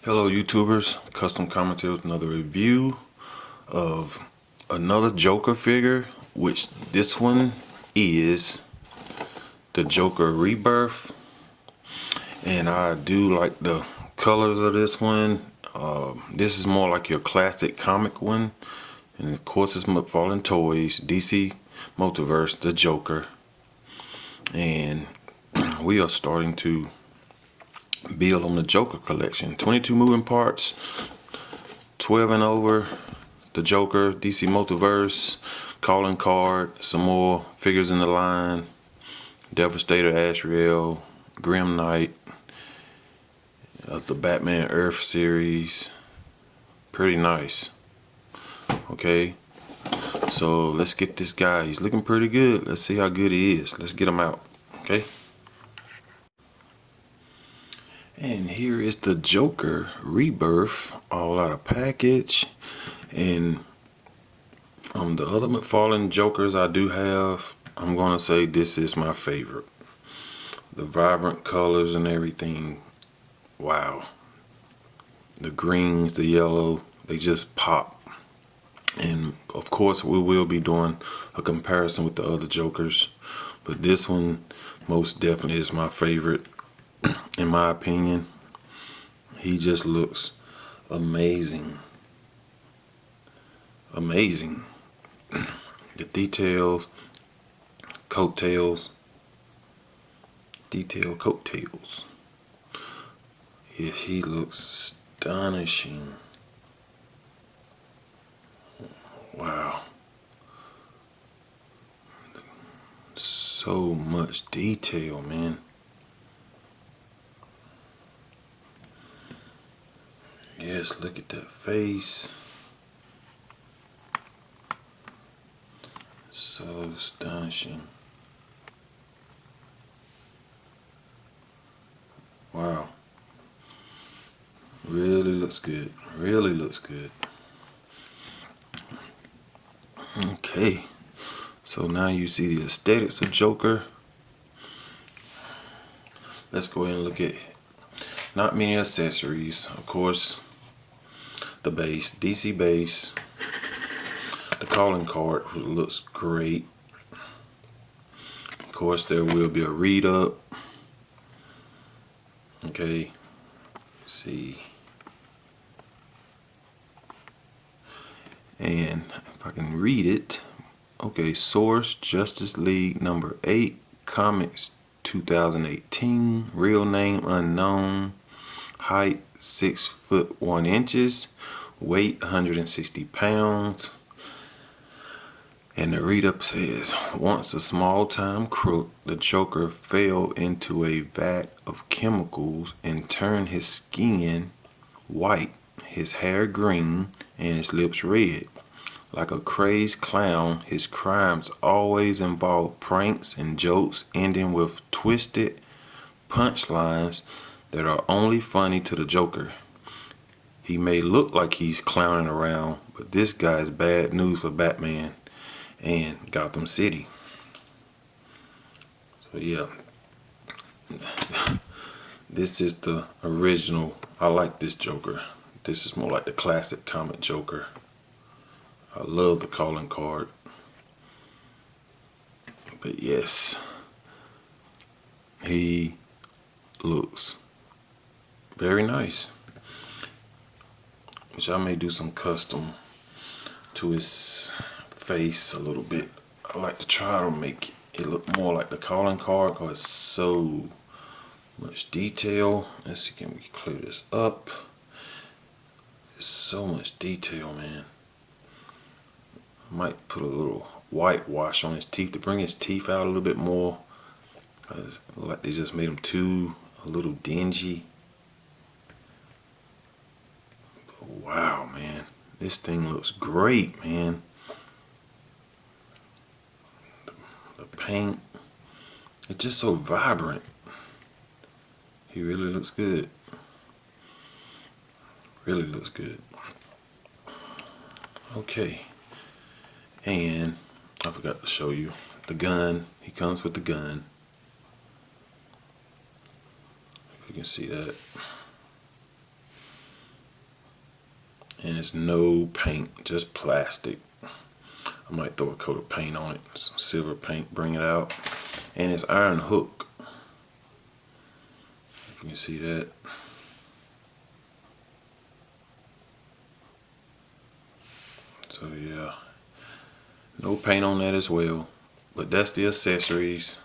Hello YouTubers, custom commentary with another review of another Joker figure, which this one is the Joker Rebirth, and I do like the colors of this one. This is more like your classic comic one, and of course it's Mcfarlane Toys, DC Multiverse, the Joker, and we are starting to build on the Joker collection. 22 moving parts, 12 and over, the Joker, DC Multiverse, calling card, some more figures in the line, Devastator, Ashriel, Grim Knight, the Batman Earth series. Pretty nice. Okay, so let's get this guy. He's looking pretty good. Let's see how good he is. Let's get him out. Okay. And here is the Joker Rebirth, all out of package. And from the other Mcfarlane Jokers I do have, I'm gonna say this is my favorite. The vibrant colors and everything, wow. The greens, the yellow, they just pop. And of course we will be doing a comparison with the other Jokers, but this one most definitely is my favorite. In my opinion, he just looks amazing. Amazing. The details, coattails, coattails. Yes, he looks astonishing. Wow. So much detail, man. Yes, look at that face. So astonishing. Wow. Really looks good. Really looks good. Okay. So now you see the aesthetics of Joker. Let's go ahead and look at not many accessories. Of course, the base, DC base. The calling card looks great. Of course, there will be a read up. Okay, let's see. And if I can read it, okay, source Justice League number 8, comics 2018, real name unknown, height 6 foot 1 inches, weight 160 pounds. And the read-up says, once a small-time crook, the Joker fell into a vat of chemicals and turned his skin white, his hair green, and his lips red. Like a crazed clown, his crimes always involve pranks and jokes ending with twisted punchlines that are only funny to the Joker. He may look like he's clowning around, but this guy is bad news for Batman and Gotham City. So yeah, this is the original. I like this Joker. This is more like the classic comic Joker. I love the calling card. But yes, he looks very nice. Which I may do some custom to his face a little bit. I like to try to make it look more like the calling card because it's so much detail. Let's see, can we clear this up? There's so much detail, man. I might put a little whitewash on his teeth to bring his teeth out a little bit more, because it looks like they just made them a little dingy. But wow, man, this thing looks great, man. The paint, it's just so vibrant. He really looks good. Really looks good. Okay. And I forgot to show you the gun. He comes with the gun. If you can see that. and it's no paint, just plastic. I might throw a coat of paint on it, some silver paint, bring it out. And it's iron hook, if you can see that. So yeah, no paint on that as well, but that's the accessories: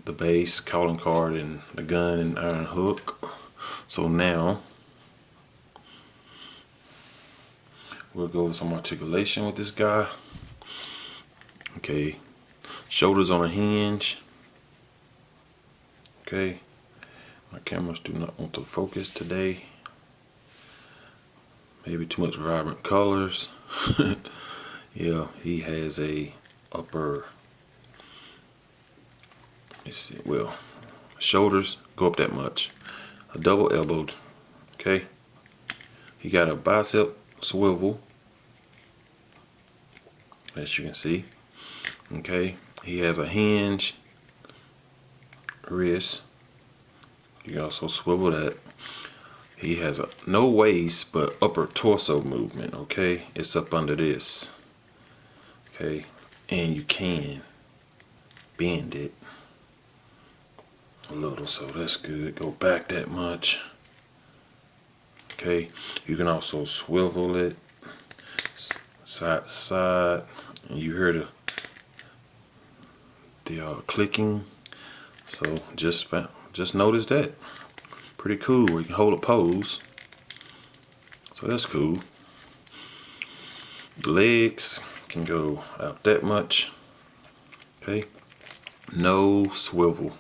the base, calling card, and the gun and iron hook. So now we'll go over some articulation with this guy. Okay, shoulders on a hinge. Okay, my cameras do not want to focus today. Maybe too much vibrant colors. Yeah, he has a upper, let me see, well, shoulders go up that much. A double elbowed, okay? He got a bicep swivel, as you can see, okay? He has a hinge wrist. You can also swivel that. He has a no waist but upper torso movement, okay? It's up under this, okay? And you can bend it a little, so that's good. Go back that much, okay? You can also swivel it side to side, and you hear the clicking. So just notice that. Pretty cool, where you can hold a pose. So that's cool. The legs can go out that much. Okay. No swivel.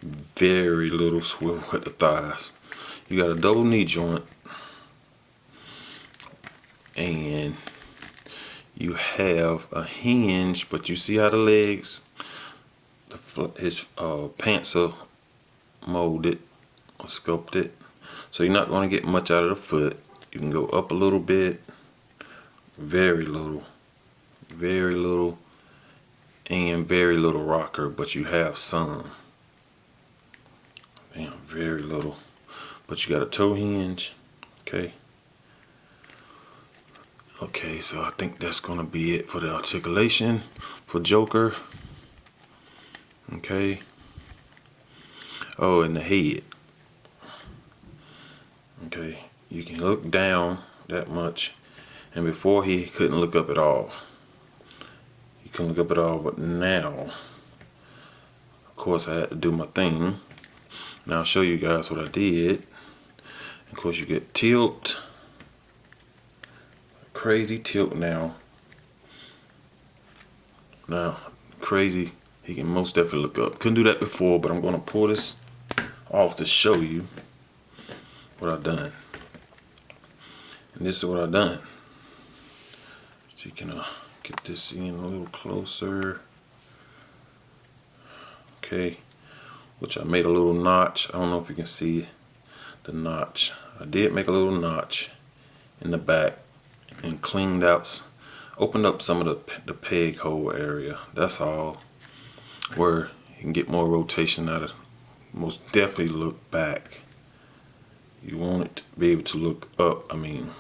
Very little swivel at the thighs. You got a double knee joint. And you have a hinge, but you see how the legs, his pants are molded or sculpted, so you're not going to get much out of the foot. You can go up a little bit, very little, and very little rocker, but you have some. Damn, very little, but you got a toe hinge, okay? Okay, so I think that's gonna be it for the articulation for Joker. Okay. Oh, and the head. Okay, you can look down that much, and before he couldn't look up at all. He couldn't look up at all, but now, of course, I had to do my thing. Now I'll show you guys what I did. Of course, you get tilt, crazy tilt now. Now, crazy, he can most definitely look up. Couldn't do that before, but I'm gonna pull this off to show you what I've done. And this is what I've done. So you can get this in a little closer. Okay, which I made a little notch. I don't know if you can see the notch. I did make a little notch in the back and cleaned out, opened up some of the peg hole area. That's all, where you can get more rotation out of. Most definitely look back. You want it to be able to look up. I mean,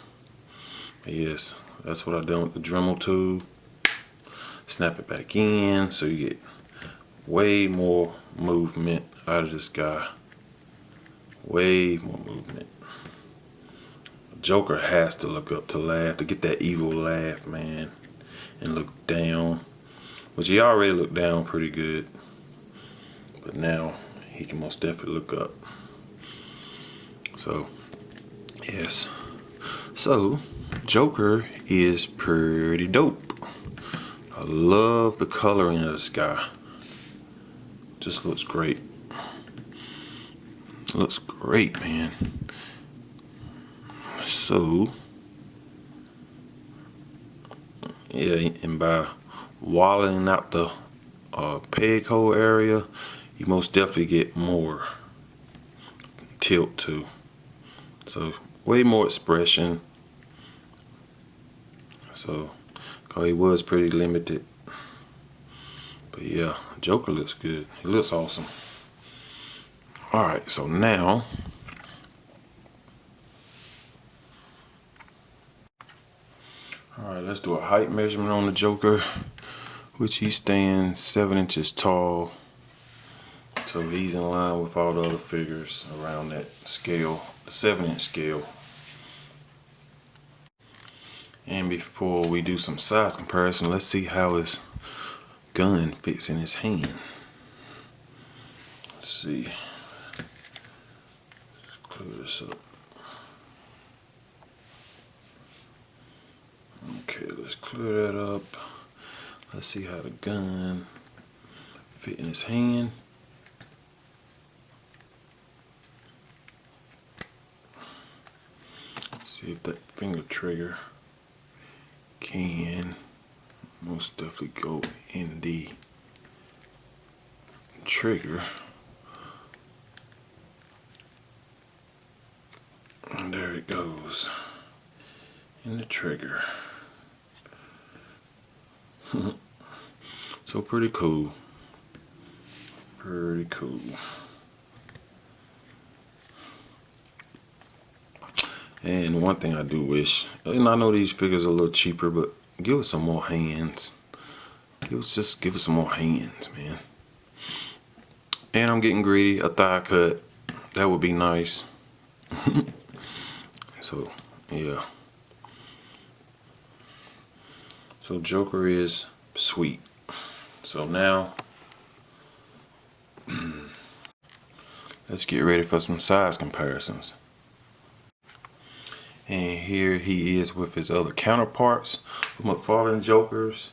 yes, that's what I done with the Dremel tool. Snap it back in so you get way more movement out of this guy. Way more movement. Joker has to look up to laugh, to get that evil laugh, man, and look down, which he already looked down pretty good, but now he can most definitely look up. So, yes. So, Joker is pretty dope. I love the coloring of this guy. Just looks great. Looks great, man. So, yeah, and by walling out the peg hole area, you most definitely get more tilt too. So, way more expression. So, cause he was pretty limited. But yeah, Joker looks good. He looks awesome. Alright, so now Alright, let's do a height measurement on the Joker, which he stands 7 inches tall. So he's in line with all the other figures around that scale, the 7-inch scale. And before we do some size comparison, let's see how his gun fits in his hand. Let's see. Let's clear this up. Okay, let's clear that up. Let's see how the gun fit in his hand. Let's see if that finger trigger can most definitely go in the trigger. And there it goes in the trigger. So pretty cool. Pretty cool. And one thing I do wish, and I know these figures are a little cheaper, but give us some more hands. Give us some more hands, man. And I'm getting greedy, a thigh cut. That would be nice. So, yeah. So Joker is sweet. So now, let's get ready for some size comparisons. And here he is with his other counterparts, Mcfarlane Jokers.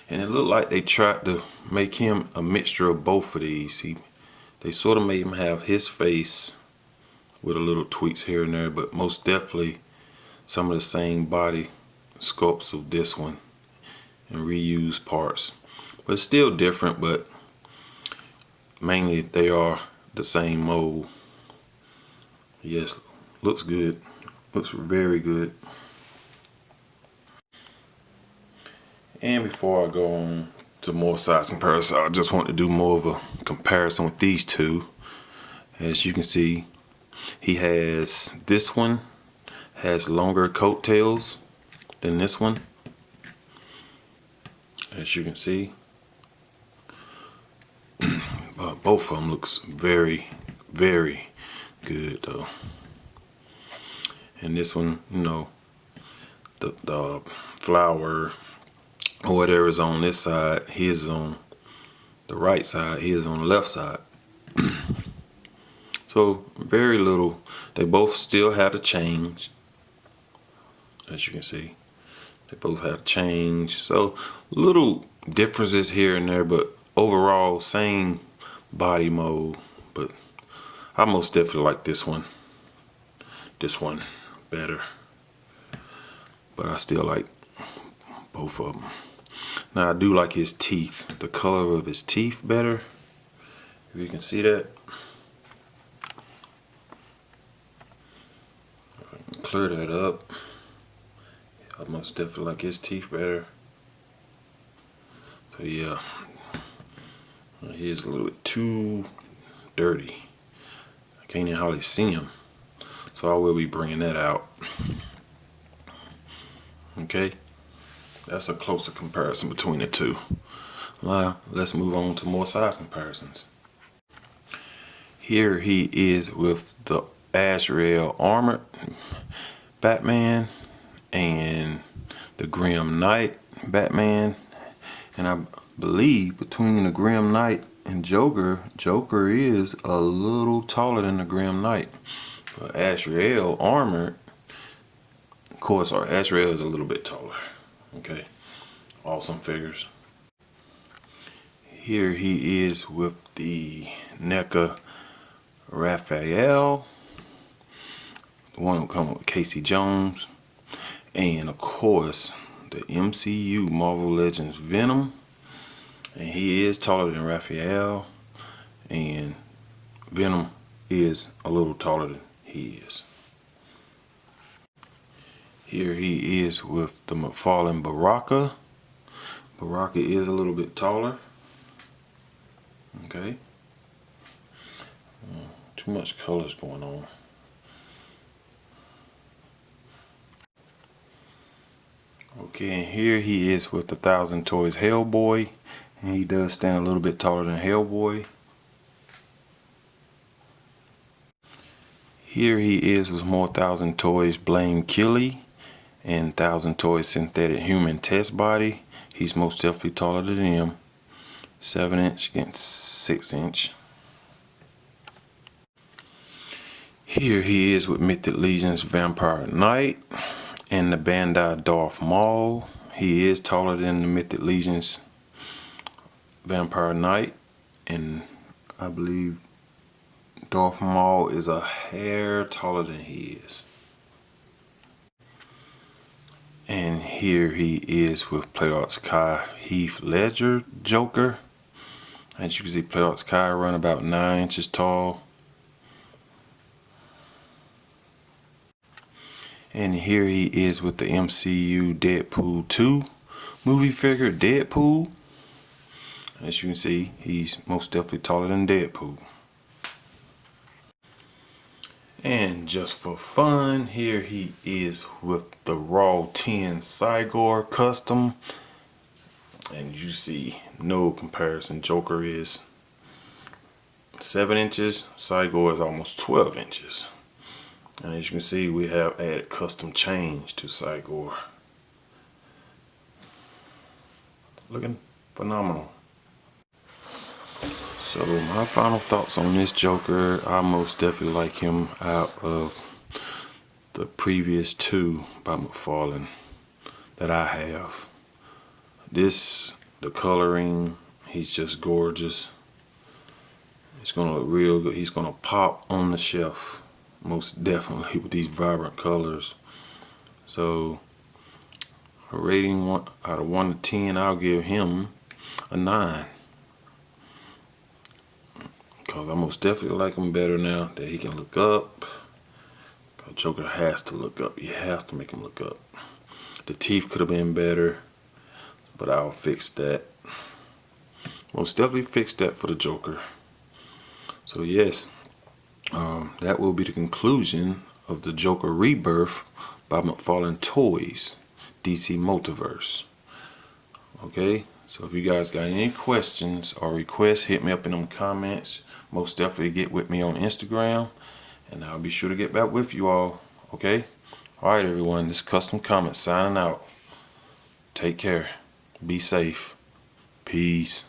And it looked like they tried to make him a mixture of both of these. They sort of made him have his face with a little tweaks here and there, but most definitely some of the same body sculpts of this one and reused parts. But it's still different, but mainly they are the same mold. Yes, looks good. Looks very good. And before I go on to more size comparison, I just want to do more of a comparison with these two. As you can see, this one has longer coattails than this one. As you can see, both of them looks very, very good though. And this one, you know, the flower or whatever is on this side, his is on the right side, his is on the left side. So very little. They both still had a change. As you can see, they both have change. So little differences here and there, but overall same body mold. But I most definitely like this one better, but I still like both of them. Now I do like his teeth, the color of his teeth better, if you can see that. Clear that up. I most definitely like his teeth better. So yeah, he's a little bit too dirty. I can't even hardly see him. So I will be bringing that out. Okay, that's a closer comparison between the two. Now let's move on to more size comparisons. Here he is with the Azrael armored Batman and the Grim Knight Batman. And I believe between the Grim Knight and Joker is a little taller than the Grim Knight. But Azrael armored, of course, our Azrael is a little bit taller. Okay, awesome figures. Here he is with the NECA Raphael, the one who come with Casey Jones, and of course the MCU Marvel Legends Venom. And he is taller than Raphael, and Venom is a little taller than he is. Here he is with the Mcfarlane Baraka. Baraka is a little bit taller. Okay. Too much colors going on. Okay, and here he is with the 1,000 Toys Hellboy, and he does stand a little bit taller than Hellboy. Here he is with more 1,000 Toys Blame Killy and 1,000 Toys Synthetic Human Test Body. He's most definitely taller than him. 7 inch against 6 inch. Here he is with Mythic Legion's Vampire Knight and the Bandai Darth Maul. He is taller than the Mythic Legion's Vampire Knight, and I believe Darth Maul is a hair taller than he is. And here he is with PlayArt's Kai Heath Ledger Joker. As you can see, PlayArt's Kai run about 9 inches tall. And here he is with the MCU Deadpool 2 movie figure, Deadpool. As you can see, he's most definitely taller than Deadpool. And just for fun, here he is with the Raw 10 Cygor Custom. And you see, no comparison. Joker is 7 inches, Cygor is almost 12 inches. And as you can see, we have added custom change to Cygor. Looking phenomenal. So my final thoughts on this Joker, I most definitely like him out of the previous 2 by Mcfarlane that I have. This, the coloring, he's just gorgeous. It's gonna look real good. He's gonna pop on the shelf. Most definitely with these vibrant colors. So a rating out of 1 to 10, I'll give him a 9. Because I most definitely like him better now that he can look up. Joker has to look up. You have to make him look up. The teeth could have been better, but I'll fix that. Most definitely fix that for the Joker. So yes. That will be the conclusion of the Joker Rebirth by Mcfarlane Toys, DC Multiverse. Okay, so if you guys got any questions or requests, hit me up in them comments. Most definitely get with me on Instagram, and I'll be sure to get back with you all. Okay, alright everyone, this is Custom Comment signing out. Take care, be safe, peace.